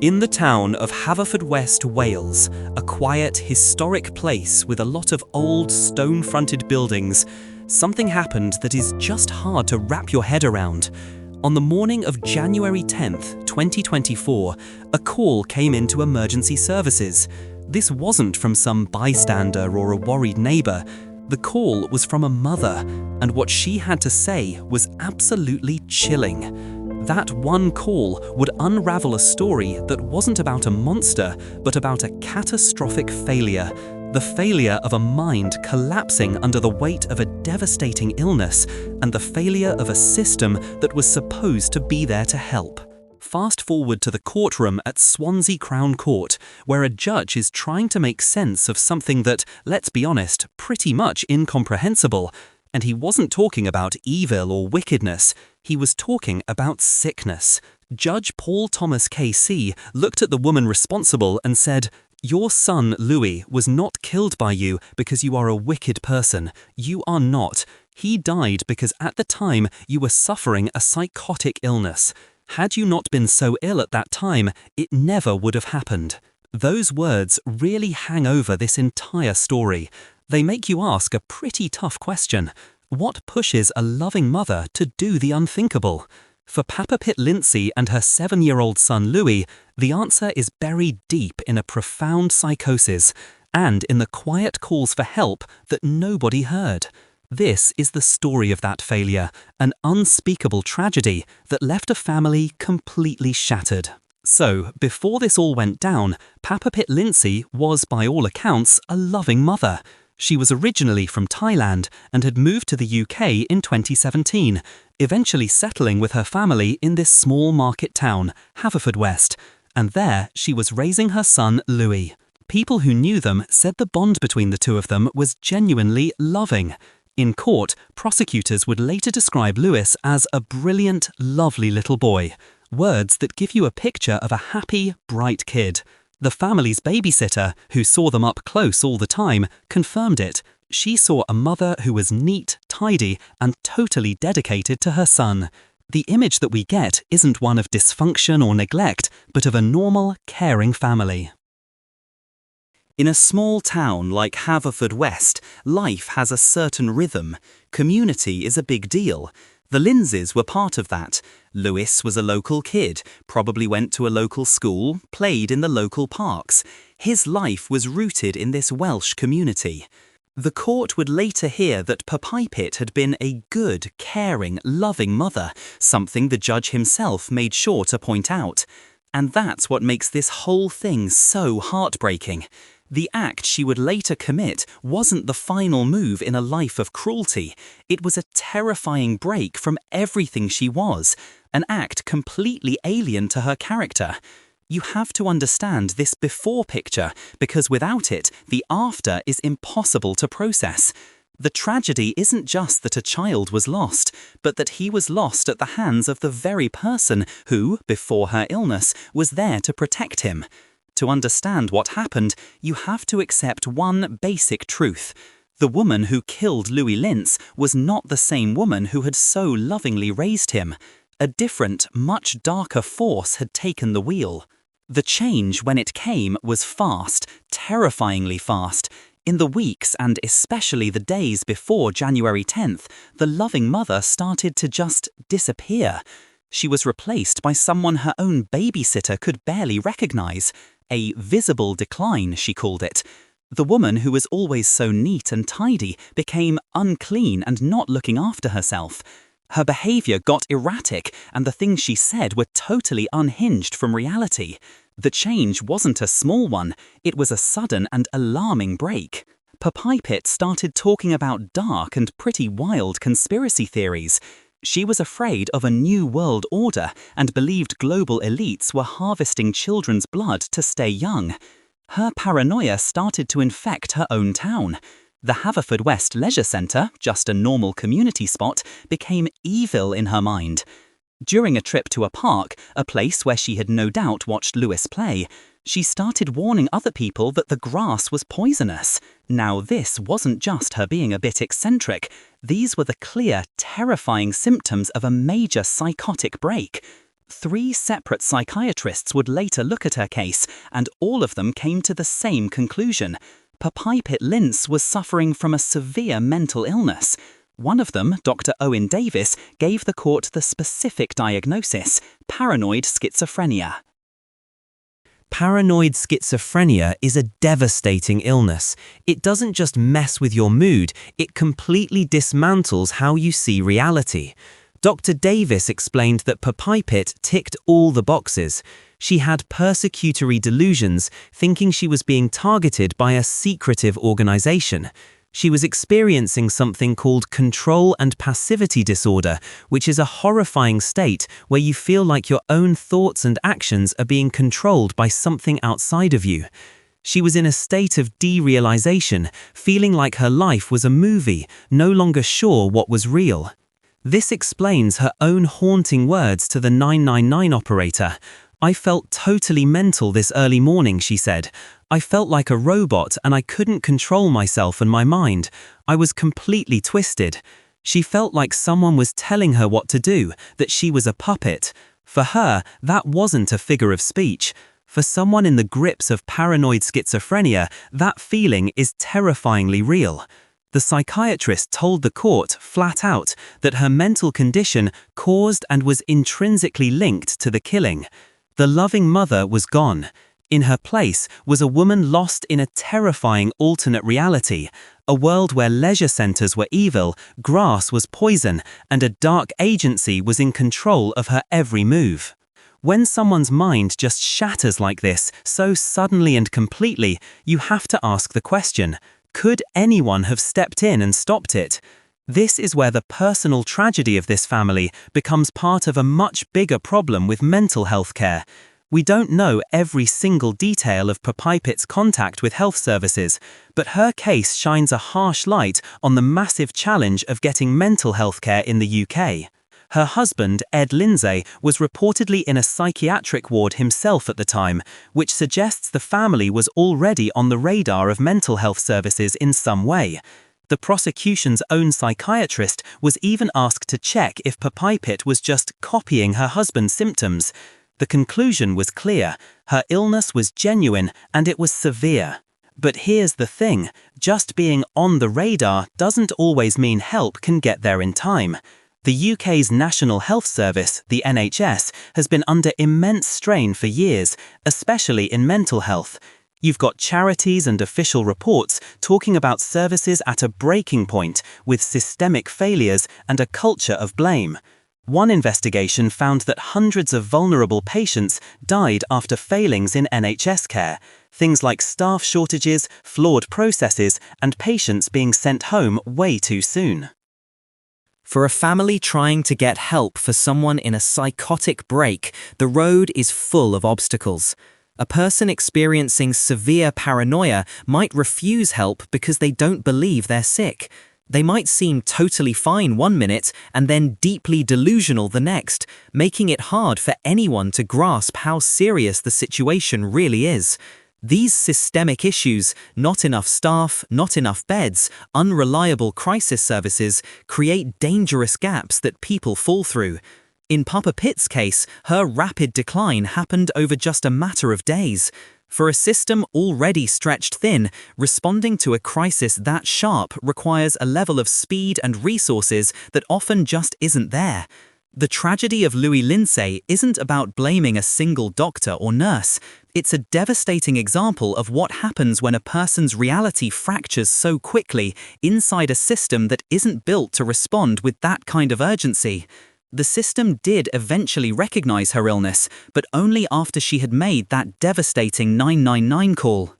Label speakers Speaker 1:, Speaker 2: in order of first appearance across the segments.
Speaker 1: In the town of Haverfordwest, Wales, a quiet, historic place with a lot of old, stone-fronted buildings, something happened that is just hard to wrap your head around. On the morning of January 10th, 2024, a call came into emergency services. This wasn't from some bystander or a worried neighbour. The call was from a mother, and what she had to say was absolutely chilling. That one call would unravel a story that wasn't about a monster, but about a catastrophic failure. The failure of a mind collapsing under the weight of a devastating illness, and the failure of a system that was supposed to be there to help. Fast forward to the courtroom at Swansea Crown Court, where a judge is trying to make sense of something that, let's be honest, pretty much incomprehensible. And he wasn't talking about evil or wickedness, he was talking about sickness. Judge Paul Thomas KC looked at the woman responsible and said, "Your son, Louis, was not killed by you because you are a wicked person. You are not. He died because at the time you were suffering a psychotic illness. Had you not been so ill at that time, it never would have happened." Those words really hang over this entire story. They make you ask a pretty tough question. What pushes a loving mother to do the unthinkable? For Papa Pitt Lindsay and her 7-year-old son Louis, the answer is buried deep in a profound psychosis and in the quiet calls for help that nobody heard. This is the story of that failure, an unspeakable tragedy that left a family completely shattered. So, before this all went down, Papa Pitt Lindsay was, by all accounts, a loving mother. She was originally from Thailand and had moved to the UK in 2017, eventually settling with her family in this small market town, Haverfordwest, and there she was raising her son Louis. People who knew them said the bond between the two of them was genuinely loving. In court, prosecutors would later describe Louis as a brilliant, lovely little boy. Words that give you a picture of a happy, bright kid. The family's babysitter, who saw them up close all the time, confirmed it. She saw a mother who was neat, tidy, and totally dedicated to her son. The image that we get isn't one of dysfunction or neglect, but of a normal, caring family. In a small town like Haverfordwest, life has a certain rhythm. Community is a big deal. The Lindsays were part of that. Louis was a local kid, probably went to a local school, played in the local parks. His life was rooted in this Welsh community. The court would later hear that Papa Pitt had been a good, caring, loving mother, something the judge himself made sure to point out. And that's what makes this whole thing so heartbreaking. The act she would later commit wasn't the final move in a life of cruelty. It was a terrifying break from everything she was, an act completely alien to her character. You have to understand this before picture, because without it, the after is impossible to process. The tragedy isn't just that a child was lost, but that he was lost at the hands of the very person who, before her illness, was there to protect him. To understand what happened, you have to accept one basic truth. The woman who killed Louis Lintz was not the same woman who had so lovingly raised him. A different, much darker force had taken the wheel. The change, when it came, was fast, terrifyingly fast. In the weeks and especially the days before January 10th, the loving mother started to just disappear. She was replaced by someone her own babysitter could barely recognize. A visible decline, she called it. The woman who was always so neat and tidy became unclean and not looking after herself. Her behavior got erratic, and the things she said were totally unhinged from reality. The change wasn't a small one, it was a sudden and alarming break. Papa Pitt started talking about dark and pretty wild conspiracy theories. She was afraid of a new world order and believed global elites were harvesting children's blood to stay young. Her paranoia started to infect her own town. The Haverfordwest Leisure Centre, just a normal community spot, became evil in her mind. During a trip to a park, a place where she had no doubt watched Louis play, she started warning other people that the grass was poisonous. Now this wasn't just her being a bit eccentric. These were the clear, terrifying symptoms of a major psychotic break. 3 separate psychiatrists would later look at her case, and all of them came to the same conclusion. Papipit Lince was suffering from a severe mental illness. One of them, Dr. Owen Davis, gave the court the specific diagnosis: paranoid schizophrenia. Paranoid schizophrenia is a devastating illness. It doesn't just mess with your mood, it completely dismantles how you see reality. Dr. Davis explained that Papipit ticked all the boxes. She had persecutory delusions, thinking she was being targeted by a secretive organization. She was experiencing something called control and passivity disorder, which is a horrifying state where you feel like your own thoughts and actions are being controlled by something outside of you. She was in a state of derealization, feeling like her life was a movie, no longer sure what was real. This explains her own haunting words to the 999 operator. "I felt totally mental this early morning," she said. "I felt like a robot and I couldn't control myself and my mind. I was completely twisted." She felt like someone was telling her what to do, that she was a puppet. For her, that wasn't a figure of speech. For someone in the grips of paranoid schizophrenia, that feeling is terrifyingly real. The psychiatrist told the court, flat out, that her mental condition caused and was intrinsically linked to the killing. The loving mother was gone. In her place was a woman lost in a terrifying alternate reality, a world where leisure centers were evil, grass was poison, and a dark agency was in control of her every move. When someone's mind just shatters like this, so suddenly and completely, you have to ask the question, could anyone have stepped in and stopped it? This is where the personal tragedy of this family becomes part of a much bigger problem with mental health care. We don't know every single detail of Papipit's contact with health services, but her case shines a harsh light on the massive challenge of getting mental health care in the UK. Her husband, Ed Lindsay, was reportedly in a psychiatric ward himself at the time, which suggests the family was already on the radar of mental health services in some way. The prosecution's own psychiatrist was even asked to check if Papipit was just copying her husband's symptoms. The conclusion was clear: her illness was genuine and it was severe. But here's the thing, just being on the radar doesn't always mean help can get there in time. The UK's National Health Service, the NHS, has been under immense strain for years, especially in mental health. You've got charities and official reports talking about services at a breaking point, with systemic failures and a culture of blame. One investigation found that hundreds of vulnerable patients died after failings in NHS care, things like staff shortages, flawed processes, and patients being sent home way too soon. For a family trying to get help for someone in a psychotic break, the road is full of obstacles. A person experiencing severe paranoia might refuse help because they don't believe they're sick. They might seem totally fine one minute and then deeply delusional the next, making it hard for anyone to grasp how serious the situation really is. These systemic issues, not enough staff, not enough beds, unreliable crisis services, create dangerous gaps that people fall through. In Papipit's case, her rapid decline happened over just a matter of days. For a system already stretched thin, responding to a crisis that sharp requires a level of speed and resources that often just isn't there. The tragedy of Louis Lindsay isn't about blaming a single doctor or nurse. It's a devastating example of what happens when a person's reality fractures so quickly inside a system that isn't built to respond with that kind of urgency. The system did eventually recognize her illness, but only after she had made that devastating 999 call.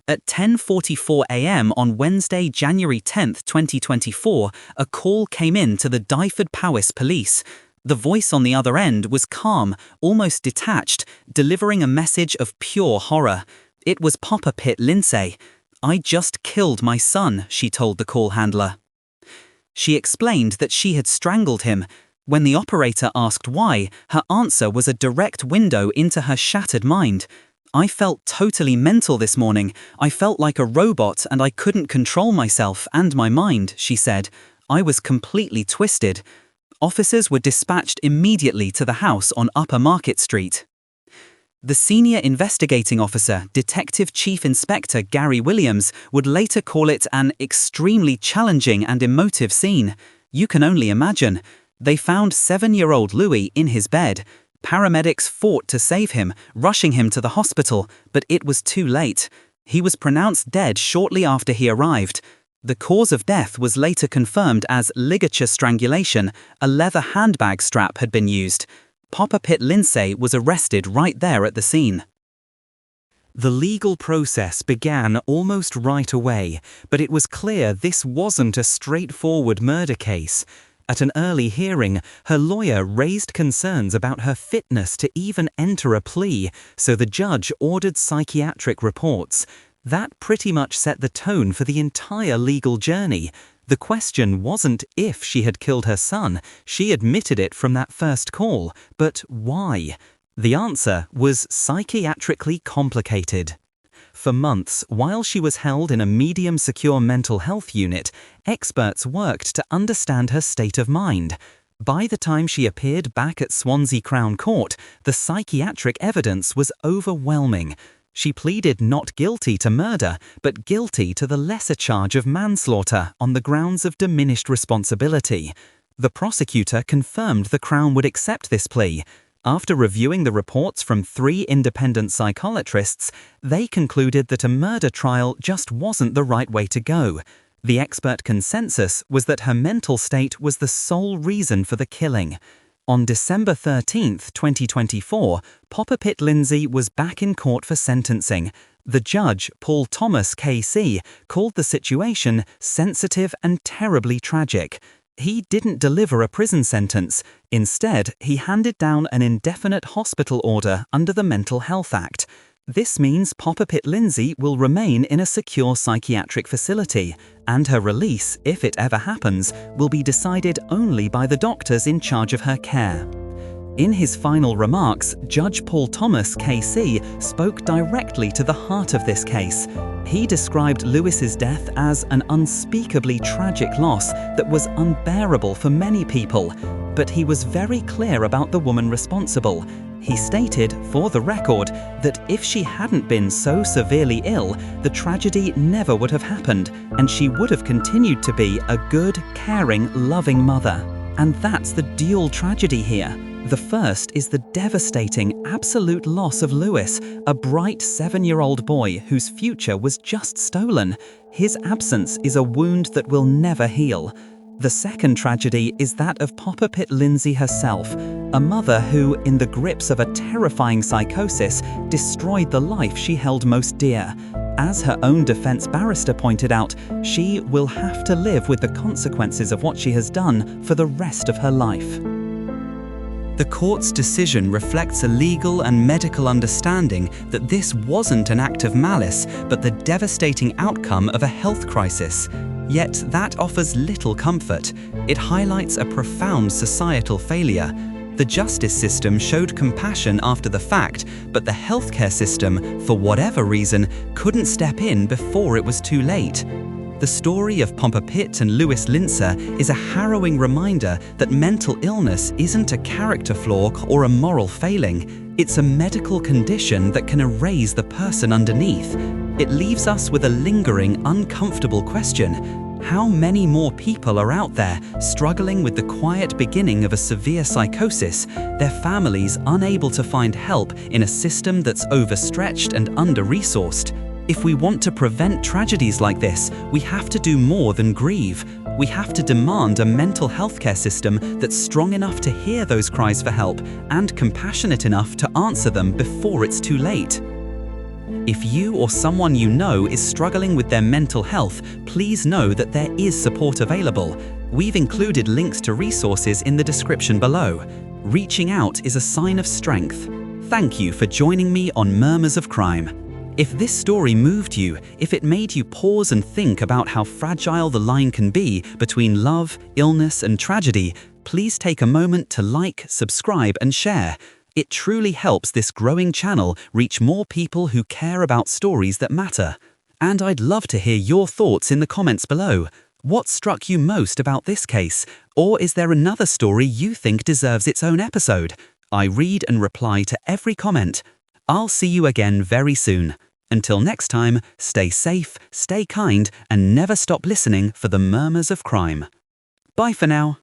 Speaker 1: At 10:44 a.m. on Wednesday, January 10, 2024, a call came in to the Dyfed Powys police. The voice on the other end was calm, almost detached, delivering a message of pure horror. It was Papipit Lindsay. "I just killed my son," she told the call handler. She explained that she had strangled him. When the operator asked why, her answer was a direct window into her shattered mind. "I felt totally mental this morning. I felt like a robot and I couldn't control myself and my mind," she said. "I was completely twisted." officers were dispatched immediately to the house on Upper Market Street. The senior investigating officer, Detective Chief Inspector Gary Williams, would later call it an extremely challenging and emotive scene. You can only imagine. They found 7-year-old Louis in his bed. Paramedics fought to save him, rushing him to the hospital, but it was too late. He was pronounced dead shortly after he arrived. The cause of death was later confirmed as ligature strangulation. A leather handbag strap had been used. Papa Pitt Lindsay was arrested right there at the scene. The legal process began almost right away, but it was clear this wasn't a straightforward murder case. At an early hearing, her lawyer raised concerns about her fitness to even enter a plea, so the judge ordered psychiatric reports. That pretty much set the tone for the entire legal journey. The question wasn't if she had killed her son, she admitted it from that first call, but why? The answer was psychiatrically complicated. For months, while she was held in a medium-secure mental health unit, experts worked to understand her state of mind. By the time she appeared back at Swansea Crown Court, the psychiatric evidence was overwhelming. She pleaded not guilty to murder, but guilty to the lesser charge of manslaughter on the grounds of diminished responsibility. The prosecutor confirmed the Crown would accept this plea. After reviewing the reports from 3 independent psychiatrists, they concluded that a murder trial just wasn't the right way to go. The expert consensus was that her mental state was the sole reason for the killing. On December 13, 2024, Papa Pitt Lindsay was back in court for sentencing. The judge, Paul Thomas KC, called the situation sensitive and terribly tragic. He didn't deliver a prison sentence. Instead, he handed down an indefinite hospital order under the Mental Health Act. This means Papa Pitt Lindsay will remain in a secure psychiatric facility, and her release, if it ever happens, will be decided only by the doctors in charge of her care. In his final remarks, Judge Paul Thomas KC spoke directly to the heart of this case. He described Lewis's death as an unspeakably tragic loss that was unbearable for many people, but he was very clear about the woman responsible. He stated, for the record, that if she hadn't been so severely ill, the tragedy never would have happened, and she would have continued to be a good, caring, loving mother. And that's the dual tragedy here. The first is the devastating, absolute loss of Lewis, a bright 7-year-old boy whose future was just stolen. His absence is a wound that will never heal. The second tragedy is that of Papa Pitt Lindsay herself, a mother who, in the grips of a terrifying psychosis, destroyed the life she held most dear. As her own defense barrister pointed out, she will have to live with the consequences of what she has done for the rest of her life. The court's decision reflects a legal and medical understanding that this wasn't an act of malice, but the devastating outcome of a health crisis. Yet that offers little comfort. It highlights a profound societal failure. The justice system showed compassion after the fact, but the healthcare system, for whatever reason, couldn't step in before it was too late. The story of Papa Pitt and Lewis Lindsay is a harrowing reminder that mental illness isn't a character flaw or a moral failing. It's a medical condition that can erase the person underneath. It leaves us with a lingering, uncomfortable question. How many more people are out there struggling with the quiet beginning of a severe psychosis, their families unable to find help in a system that's overstretched and under-resourced? If we want to prevent tragedies like this, we have to do more than grieve. We have to demand a mental health care system that's strong enough to hear those cries for help and compassionate enough to answer them before it's too late. If you or someone you know is struggling with their mental health, please know that there is support available. We've included links to resources in the description below. Reaching out is a sign of strength. Thank you for joining me on Murmurs of Crime. If this story moved you, if it made you pause and think about how fragile the line can be between love, illness, and tragedy, please take a moment to like, subscribe, and share. It truly helps this growing channel reach more people who care about stories that matter. And I'd love to hear your thoughts in the comments below. What struck you most about this case? Or is there another story you think deserves its own episode? I read and reply to every comment. I'll see you again very soon. Until next time, stay safe, stay kind, and never stop listening for the Murmurs of Crime. Bye for now.